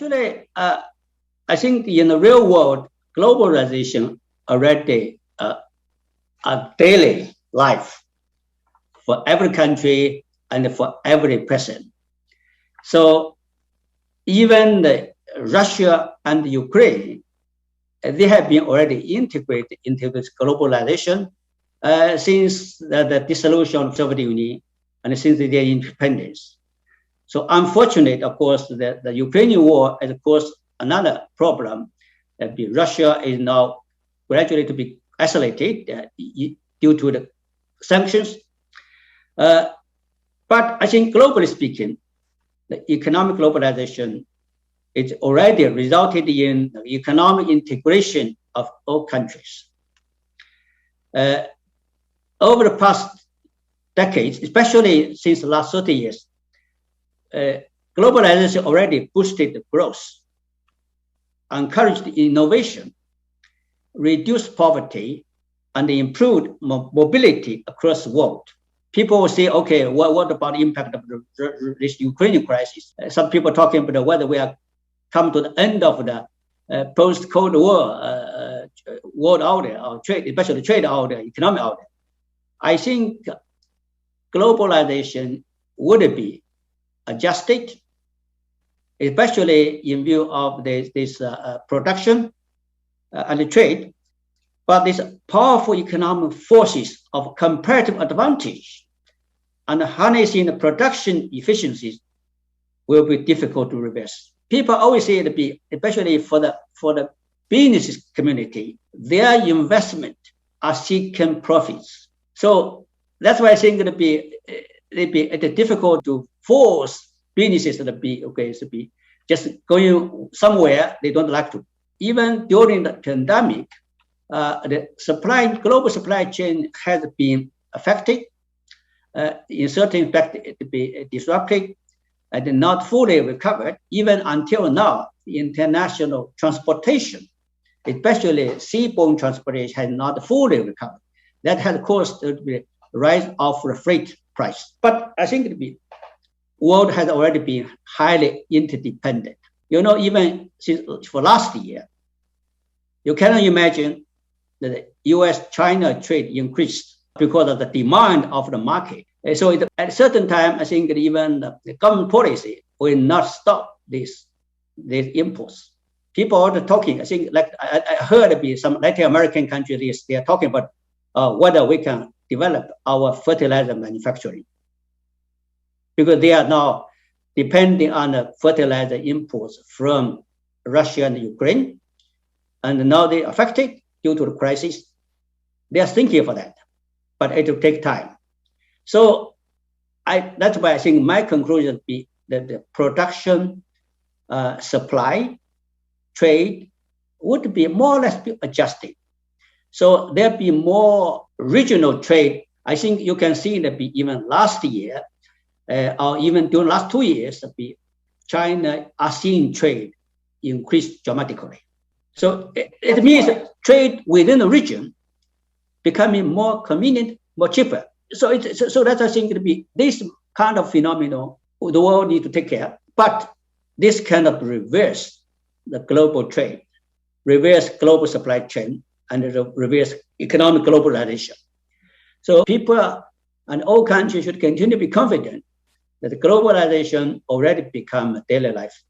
Actually, I think in the real world, globalization already a daily life for every country and for every person. So even Russia and Ukraine, they have been already integrated into this globalization since the dissolution of the Soviet Union and since their independence. So unfortunately, of course, the Ukrainian war has caused another problem. Russia is now gradually to be isolated due to the sanctions. But I think globally speaking, the economic globalization is already resulted in economic integration of all countries. Over the past decades, especially since the last 30 years, globalization already boosted growth, encouraged innovation, reduced poverty, and improved mobility across the world. People will say, okay, what about the impact of this Ukrainian crisis? Some people talking about whether we are come to the end of the post-Cold War world order or trade, especially trade order, economic order. I think globalization would be adjusted, especially in view of this production and the trade. But these powerful economic forces of comparative advantage and harnessing the production efficiencies will be difficult to reverse. People always say it be, especially for the business community, their investment are seeking profits. So that's why I think it'd be difficult to force businesses to be just going somewhere they don't like to. Even during the pandemic, the global supply chain has been affected. In certain fact, it be disrupted and not fully recovered. Even until now, international transportation, especially seaborne transportation, has not fully recovered. That has caused the rise of the freight price. But I think the world has already been highly interdependent. Even since for last year, you cannot imagine that the US-China trade increased because of the demand of the market. And so at a certain time, I think that even the government policy will not stop this impulse. People are talking, I think, like I heard some Latin American countries, they are talking about whether we can develop our fertilizer manufacturing, because they are now depending on the fertilizer imports from Russia and Ukraine, and now they are affected due to the crisis. They are thinking for that, but it will take time. So that's why I think my conclusion would be that the production, supply, trade would be more or less adjusted. So there'll be more regional trade. I think you can see that even last year, or even during the last 2 years, China ASEAN trade increased dramatically. So it means trade within the region becoming more convenient, more cheaper. So that's, I think, it'll be this kind of phenomenon the world need to take care. But this cannot reverse the global trade, reverse global supply chain, and reverse economic globalization. So people and all countries should continue to be confident that globalization already become a daily life.